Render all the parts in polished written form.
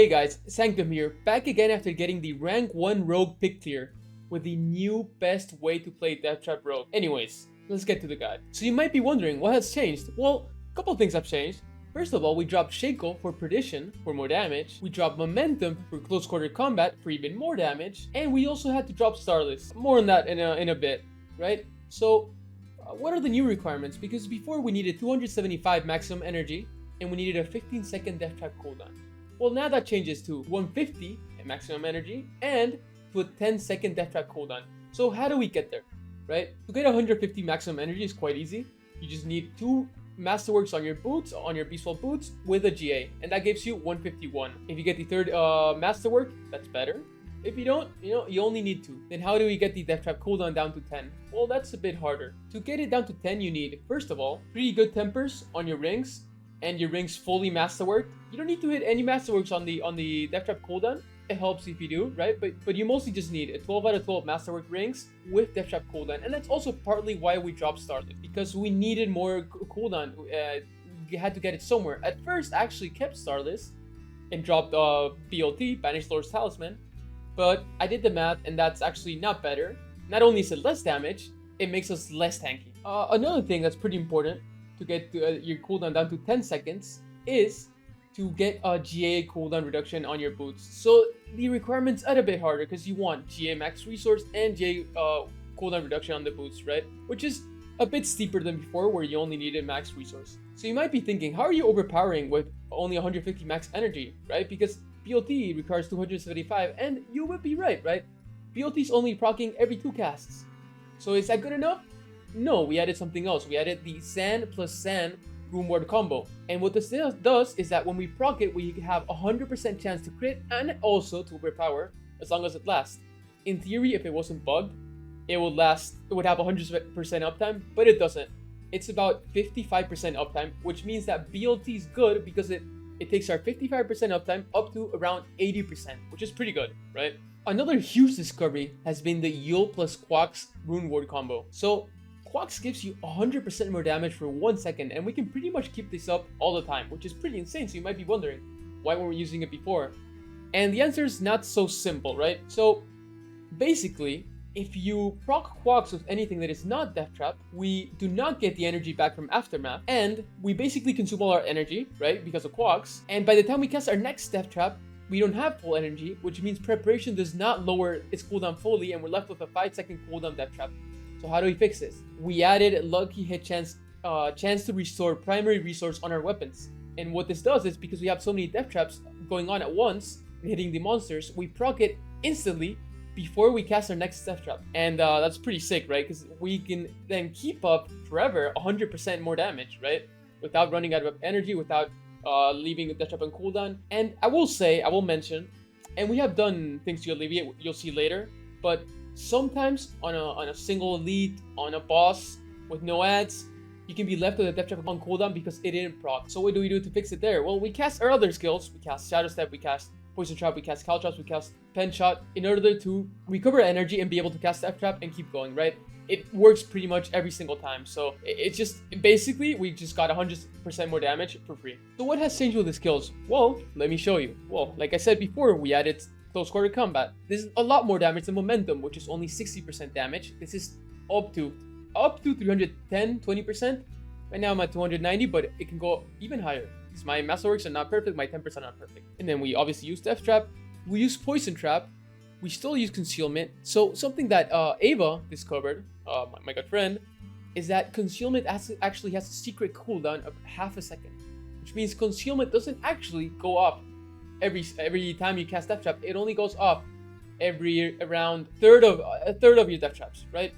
Hey guys, Sanctum here, back again after getting the rank 1 rogue pick clear with the new best way to play Death Trap Rogue. Anyways, let's get to the guide. So you might be wondering, what has changed? Well, a couple things have changed. First of all, we dropped Shaco for Perdition for more damage, we dropped Momentum for close quarter combat for even more damage, and we also had to drop Starless. More on that in a bit, right? So, what are the new requirements? Because before we needed 275 maximum energy, and we needed a 15-second Death Trap cooldown. Well, now that changes to 150 at maximum energy and to a 10-second Death Trap cooldown. So how do we get there, right? To get 150 maximum energy is quite easy. You just need 2 Masterworks on your boots, on your Beastfall boots, with a GA, and that gives you 151. If you get the third Masterwork, that's better. If you don't, you only need 2. Then how do we get the Death Trap cooldown down to 10? Well, that's a bit harder. To get it down to 10, you need, first of all, 3 good tempers on your rings, and your rings fully masterworked. You don't need to hit any masterworks on the Death Trap cooldown. It helps if you do, right? But you mostly just need a 12 out of 12 masterwork rings with Death Trap cooldown, and that's also partly why we dropped Starless, because we needed more cooldown. We had to get it somewhere. At first, I actually kept Starless and dropped BLT, Banished Lord's Talisman, but I did the math, and that's actually not better. Not only is it less damage, it makes us less tanky. Another thing that's pretty important to get your cooldown down to 10 seconds is to get a GA cooldown reduction on your boots. So the requirements are a bit harder because you want GA max resource and GA cooldown reduction on the boots, right? Which is a bit steeper than before where you only needed max resource. So you might be thinking, how are you overpowering with only 150 max energy, right? Because BLT requires 275, and you would be right? BLT is only proccing every 2 casts. So is that good enough? No, we added something else. We added the Sand plus Sand Room Ward combo. And what this does is that when we proc it, we have a 100% chance to crit and also to overpower as long as it lasts. In theory, if it wasn't bugged, it would have 100% uptime, but it doesn't. It's about 55% uptime, which means that BLT is good because it takes our 55% uptime up to around 80%, which is pretty good, right? Another huge discovery has been the Yule plus Quax Rune Ward combo. So Quax gives you 100% more damage for 1 second, and we can pretty much keep this up all the time, which is pretty insane. So you might be wondering, why weren't we using it before? And the answer is not so simple, right? So basically, if you proc Quax with anything that is not Death Trap, we do not get the energy back from Aftermath, and we basically consume all our energy, right, because of Quax. And by the time we cast our next Death Trap, we don't have full energy, which means Preparation does not lower its cooldown fully, and we're left with a 5-second cooldown Death Trap. So how do we fix this? We added lucky hit chance to restore primary resource on our weapons. And what this does is, because we have so many Death Traps going on at once and hitting the monsters, we proc it instantly before we cast our next Death Trap. And that's pretty sick, right? Because we can then keep up forever 100% more damage, right? Without running out of energy, without leaving the Death Trap on cooldown. And I will mention, and we have done things to alleviate, you'll see later, but sometimes on a single elite, on a boss with no ads, you can be left with a Death Trap on cooldown because it didn't proc. So what do we do to fix it there? Well, we cast our other skills. We cast Shadow Step, we cast Poison Trap, we cast Caltrops, we cast Pen Shot in order to recover energy and be able to cast Death Trap and keep going, right? It works pretty much every single time. So it's just, basically, we just got 100% more damage for free. So what has changed with the skills? Well, let me show you. Well, like I said before, we added close quarter combat. This is a lot more damage than Momentum, which is only 60% damage. This is up to 310, 20%. Right now I'm at 290, but it can go even higher. Because my Masterworks are not perfect, my 10% are not perfect. And then we obviously use Death Trap. We use Poison Trap. We still use Concealment. So something that Ava discovered, my good friend, is that Concealment actually has a secret cooldown of half a second. Which means Concealment doesn't actually go off every time you cast Death Trap. It only goes off around a third of your Death Traps, right?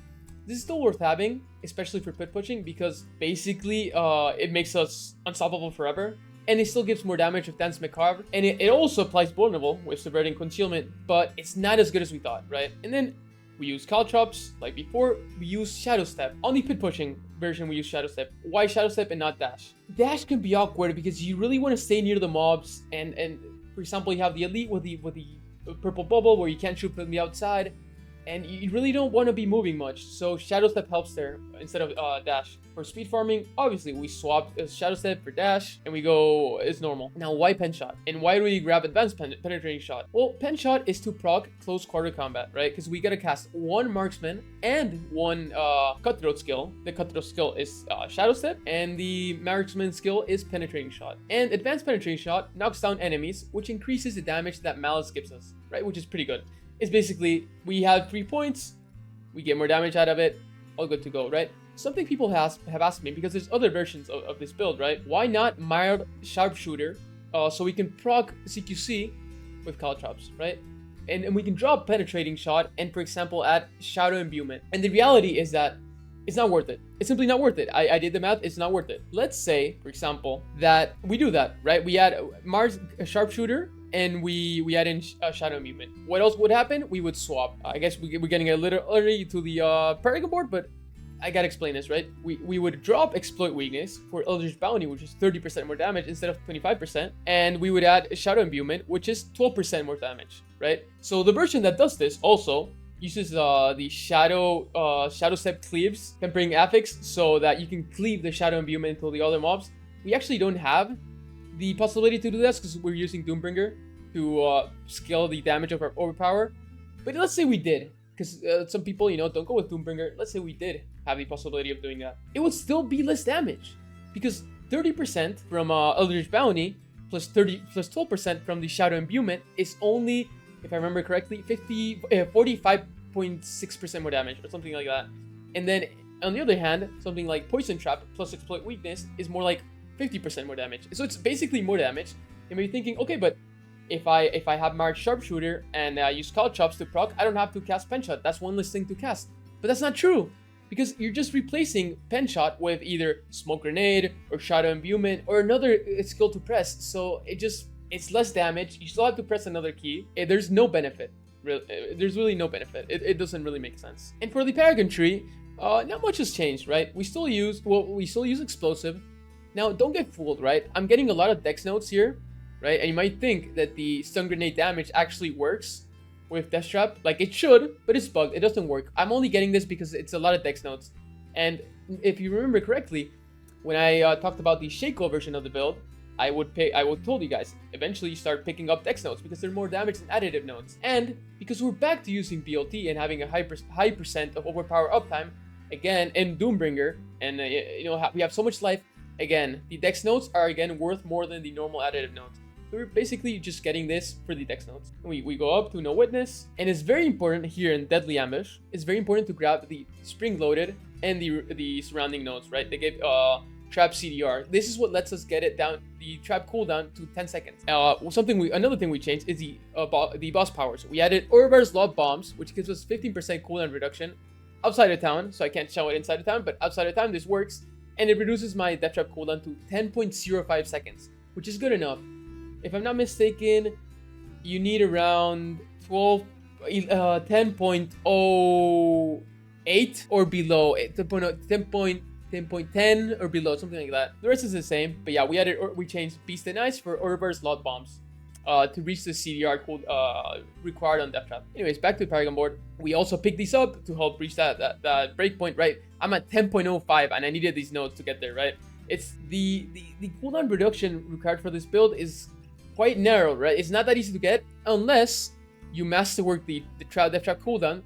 This is still worth having, especially for pit pushing, because basically it makes us unstoppable forever, and it still gives more damage with Dance Macabre, and it also applies Vulnerable with Subverting Concealment, but it's not as good as we thought, right? And then we use Caltrops, like before. We use Shadow Step. On the pit pushing version, we use Shadow Step. Why Shadow Step and not Dash? Dash can be awkward because you really want to stay near the mobs, and for example, you have the elite with the purple bubble where you can't shoot from the outside. and you really don't want to be moving much, so Shadow Step helps there instead of Dash. For speed farming, obviously we swapped Shadow Step for Dash, and we go as normal. Now, why Pen Shot? And why do we grab Advanced Penetrating Shot? Well, Pen Shot is to proc close quarter combat, right? Because we gotta cast one Marksman and one Cutthroat skill. The Cutthroat skill is Shadow Step, and the Marksman skill is Penetrating Shot. And Advanced Penetrating Shot knocks down enemies, which increases the damage that Malice gives us, right? Which is pretty good. It's basically, we have 3 points, we get more damage out of it, all good to go, right? Something people have asked me, because there's other versions of this build, right? Why not mild sharpshooter, so we can proc CQC with Caltrops, right? And we can drop penetrating shot and, for example, add shadow imbuement. And the reality is that it's not worth it. It's simply not worth it. I did the math, it's not worth it. Let's say, for example, that we do that, right? We add Mars sharpshooter, and we add in shadow imbuement. What else would happen? We would swap. I guess we're getting a little early to the Paragon board, but I gotta explain this, right? We would drop Exploit Weakness for Eldritch Bounty, which is 30% more damage instead of 25%, and we would add Shadow Imbuement, which is 12% more damage, right? So the version that does this also uses the Shadow Step cleaves, Tempering Affix, so that you can cleave the Shadow Imbuement to the other mobs. We actually don't have the possibility to do this because we're using Doombringer to scale the damage of our overpower. But let's say we did, because some people, you know, don't go with Doombringer. Let's say we did have the possibility of doing that. It would still be less damage, because 30% from Eldritch Bounty plus 12% from the Shadow Imbuement is only, if I remember correctly, 45.6% more damage or something like that. And then on the other hand, something like Poison Trap plus Exploit Weakness is more like 50% more damage. So it's basically more damage. You may be thinking, okay, but if I have March Sharpshooter and use Caltrops to proc, I don't have to cast Pen Shot. That's one less thing to cast. But that's not true, because you're just replacing Pen Shot with either Smoke Grenade or Shadow Imbuement or another skill to press. So it's less damage. You still have to press another key. There's no benefit. There's really no benefit. It doesn't really make sense. And for the Paragon tree, not much has changed, right? We still use Explosive. Now, don't get fooled, right? I'm getting a lot of Dex notes here, right? And you might think that the Stun Grenade damage actually works with Death Trap. Like, it should, but it's bugged. It doesn't work. I'm only getting this because it's a lot of Dex notes. And if you remember correctly, when I talked about the Shaco version of the build, I would told you guys, eventually you start picking up Dex notes because they're more damage than additive notes. And because we're back to using BLT and having a high percent of overpower uptime, again, in Doombringer, and we have so much life. Again, the Dex notes are again worth more than the normal additive notes. So we're basically just getting this for the Dex notes. We go up to No Witness, and it's very important here in Deadly Ambush. It's very important to grab the Spring Loaded and the surrounding nodes, right? They give Trap CDR. This is what lets us get it down, the trap cooldown, to 10 seconds. Another thing we changed is the boss powers. We added Ourobar's Law Bombs, which gives us 15% cooldown reduction outside of town. So I can't show it inside of town, but outside of town this works. And it reduces my Death Trap cooldown to 10.05 seconds, which is good enough. If I'm not mistaken, you need around 10.08 or below, 10.10 or below, something like that. The rest is the same, but yeah, we changed Beast and Ice for Ourobar's Lot Bombs to reach the CDR required on Death Trap. Anyways, back to the Paragon board. We also picked these up to help reach that breakpoint, right? I'm at 10.05 and I needed these nodes to get there, right? It's the cooldown reduction required for this build is quite narrow, right? It's not that easy to get unless you masterwork the Death Trap cooldown.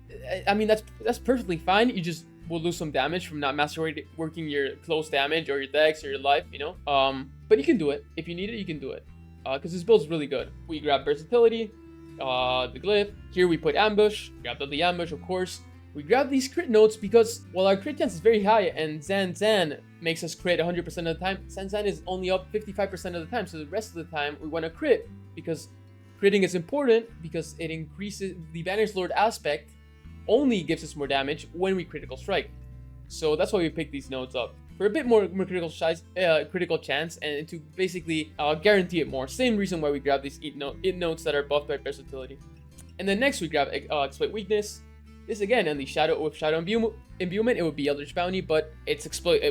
I mean, that's perfectly fine. You just will lose some damage from not masterworking your close damage or your dex or your life, you know? But you can do it. If you need it, you can do it. Because this build is really good. We grab Versatility, the Glyph. Here we put Ambush. Grab the Ambush, of course. We grab these crit notes because, while our crit chance is very high and Zan makes us crit 100% of the time, Zan is only up 55% of the time. So the rest of the time, we want to crit, because critting is important because it increases the Banished Lord aspect, only gives us more damage when we critical strike. So that's why we pick these nodes up, for a bit more critical chance, and to basically guarantee it more. Same reason why we grab these it nodes that are buffed by Versatility. And then next we grab Exploit Weakness. This again, and the Shadow Imbuement, it would be Eldritch Bounty, but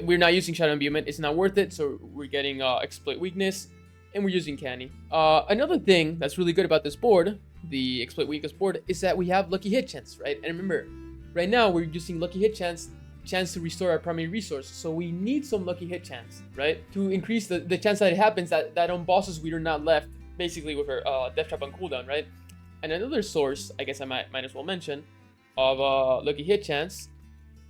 we're not using Shadow Imbuement. It's not worth it, so we're getting Exploit Weakness, and we're using Canny. Another thing that's really good about this board, the exploit weakness board is that we have lucky hit chance, right? And remember, right now we're using lucky hit chance to restore our primary resource. So we need some lucky hit chance, right? To increase the chance that it happens that on bosses we are not left basically with our death trap on cooldown, right? And another source, I guess I might as well mention, of lucky hit chance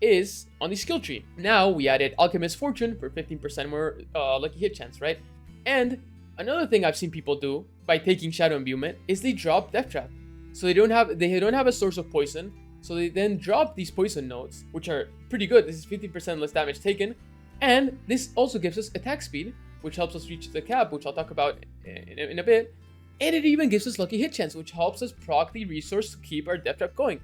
is on the skill tree. Now we added Alchemist Fortune for 15% more lucky hit chance, right? And another thing I've seen people do by taking Shadow Imbuement is they drop Death Trap. So they don't have a source of poison, so they then drop these poison nodes, which are pretty good. This is 50% less damage taken, and this also gives us attack speed, which helps us reach the cap, which I'll talk about in a bit. And it even gives us lucky hit chance, which helps us proc the resource to keep our Death Trap going.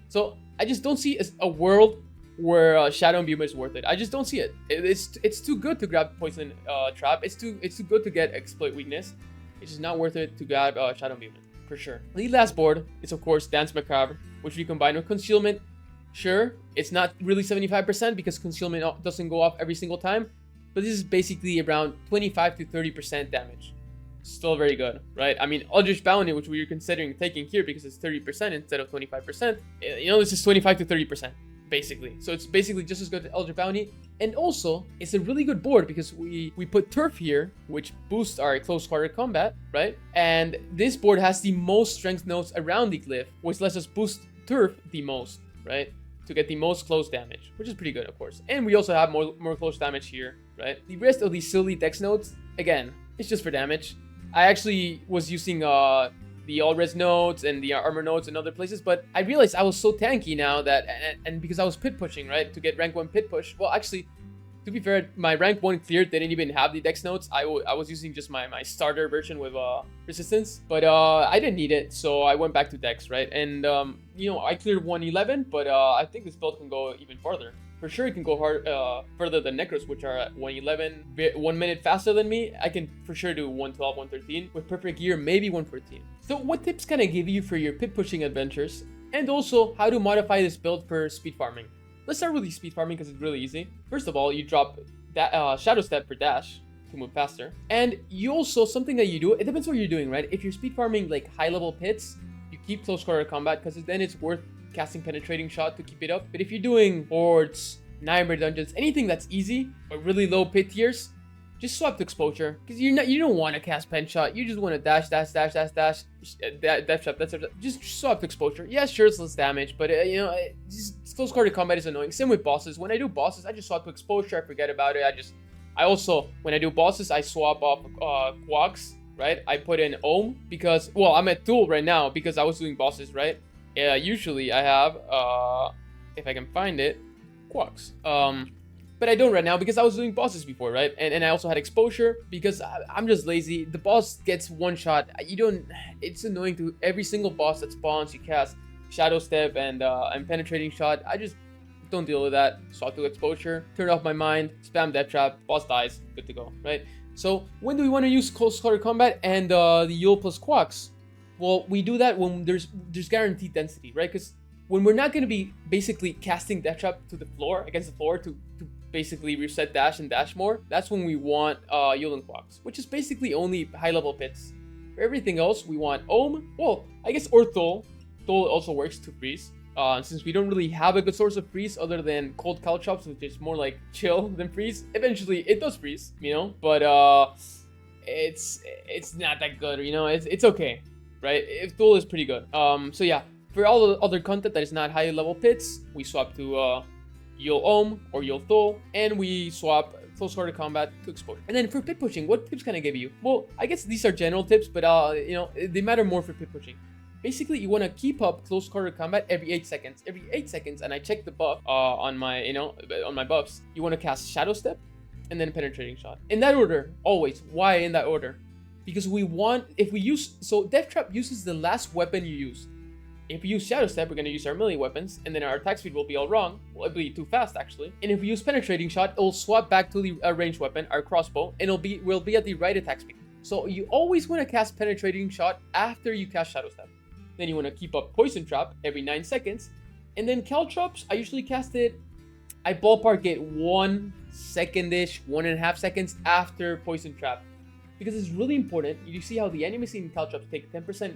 So I just don't see a world where Shadow Imbuement is worth it. I just don't see it. It's too good to grab Poison Trap. It's too good to get Exploit Weakness. It's just not worth it to grab Shadow Imbuement, for sure. The last board is, of course, Dance Macabre, which we combine with Concealment. Sure, it's not really 75% because Concealment doesn't go off every single time, but this is basically around 25 to 30% damage. Still very good, right? I mean, Eldritch Bounty, which we were considering taking here because it's 30% instead of 25%, you know, this is 25 to 30%. Basically, so it's basically just as good as Eldritch Bounty, and also it's a really good board because we put Turf here, which boosts our close quarter combat, right? And this board has the most strength nodes around the glyph, which lets us boost Turf the most, right? To get the most close damage, which is pretty good, of course. And we also have more close damage here, right? The rest of these silly dex nodes, again, it's just for damage. I actually was using the all-res nodes and the armor nodes and other places, but I realized I was so tanky now that, and because I was pit pushing, right, to get rank 1 pit push. Well, actually, to be fair, my rank 1 clear didn't even have the dex nodes. I was using just my starter version with resistance, but I didn't need it, so I went back to dex, right? And you know, I cleared 111, but I think this build can go even farther. For sure, it can go further than Necros, which are at 111, 1 minute faster than me. I can for sure do 112, 113. With perfect gear, maybe 114. So what tips can I give you for your pit pushing adventures? And also, how to modify this build for speed farming. Let's start with the speed farming because it's really easy. First of all, you drop that Shadow Step for dash to move faster. And you also, something that you do, it depends what you're doing, right? If you're speed farming like high level pits, you keep close quarter combat because then it's worth casting Penetrating Shot to keep it up. But if you're doing hordes, nightmare dungeons, anything that's easy or really low pit tiers, just swap to exposure because you don't want to cast pen shot. You just want to dash. Just swap to exposure. Yeah, sure, it's less damage, but you know, just close quarter combat is annoying. Same with bosses. When I do bosses, I just swap to exposure. I forget about it. I also, when I do bosses, I swap off Quags, right? I put in Ohm because, well, I'm at Tool right now because I was doing bosses, right? Usually I have, if I can find it, Quags. But I don't right now because I was doing bosses before, right? And I also had exposure because I'm just lazy. The boss gets one shot. It's annoying to every single boss that spawns. You cast Shadow Step and Penetrating Shot. I just don't deal with that. Swap to exposure, turn off my mind, spam Death Trap, boss dies, good to go, right? So when do we want to use close quarter combat and the Yule plus Quacks? Well, we do that when there's guaranteed density, right? Because when we're not going to be basically casting Death Trap to the floor, against the floor to basically reset dash and dash more, that's when we want Yule and Quacks, which is basically only high level pits. For everything else, we want Ohm, well, I guess, or Thol. Thol also works to freeze. Since we don't really have a good source of freeze other than Cold Caltrops, which is more like chill than freeze. Eventually, it does freeze, you know, but it's not that good, you know, it's okay, right? If Thol is pretty good. So yeah, for all the other content that is not high level pits, we swap to Yule Ohm or Yule Thol, and we swap close quarter combat to exposure. And then for pit pushing, what tips can I give you? Well, I guess these are general tips, but you know, they matter more for pit pushing. Basically, you want to keep up close quarter combat every 8 seconds. Every 8 seconds, and I check the buff on my, on my buffs. You want to cast Shadow Step, and then Penetrating Shot. In that order, always. Why in that order? Because we want, so Death Trap uses the last weapon you use. If we use Shadow Step, we're going to use our melee weapons, and then our attack speed will be all wrong. Well, it'll be too fast, actually. And if we use Penetrating Shot, it'll swap back to the ranged weapon, our crossbow, and we'll be at the right attack speed. So you always want to cast Penetrating Shot after you cast Shadow Step. Then you want to keep up Poison Trap every 9 seconds. And then Caltrops, I usually cast it, I ballpark it 1 second-ish, 1.5 seconds after Poison Trap. because it's really important. You see how the enemy seeing caltrops take 10%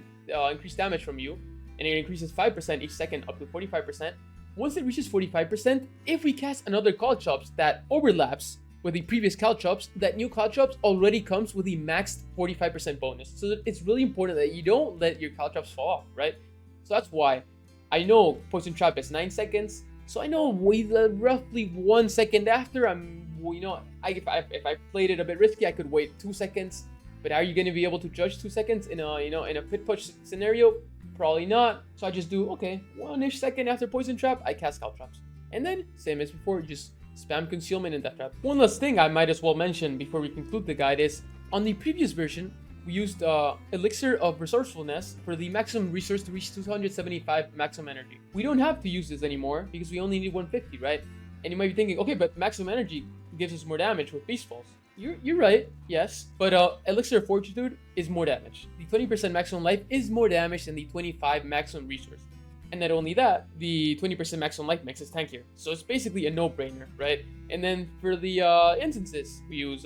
increased damage from you, and it increases 5% each second up to 45%. Once it reaches 45%, if we cast another caltrops that overlaps with the previous caltrops, that new caltrops already comes with the maxed 45% bonus. So it's really important that you don't let your caltrops fall off, right? So that's why I know Poison Trap is 9 seconds. So I know roughly 1 second after, if I played it a bit risky, I could wait 2 seconds. But are you going to be able to judge 2 seconds in a pit push scenario? Probably not. So I just do, okay, 1-ish second after Poison Trap, I cast caltrops. And then, same as before, just spam Concealment and Death Trap. One last thing I might as well mention before we conclude the guide is, on the previous version, we used Elixir of Resourcefulness for the maximum resource to reach 275 maximum energy. We don't have to use this anymore because we only need 150, right? And you might be thinking, okay, but maximum energy gives us more damage with Beast Falls. You're right, yes. But Elixir of Fortitude is more damage. The 20% maximum life is more damage than the 25 maximum resource. And not only that, the 20% maximum life makes us tankier. So it's basically a no-brainer, right? And then for the instances, we use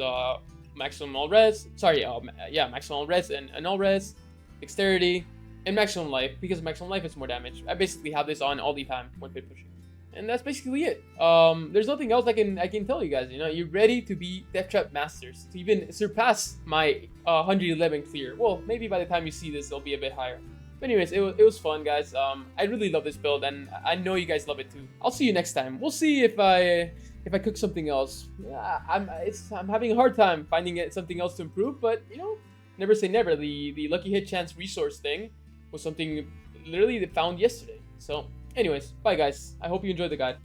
maximum all res, maximum all res and all res, dexterity, and maximum life, because maximum life is more damage. I basically have this on all the time when pit pushing. And that's basically it. There's nothing else I can tell you guys. You're ready to be Death Trap Masters, to even surpass my 111 clear. Well, maybe by the time you see this, it'll be a bit higher. But anyways, it was fun, guys. I really love this build, and I know you guys love it too. I'll see you next time. We'll see if I cook something else. I'm having a hard time finding something else to improve, but never say never. The lucky hit chance resource thing was something literally found yesterday. So anyways, bye guys. I hope you enjoyed the guide.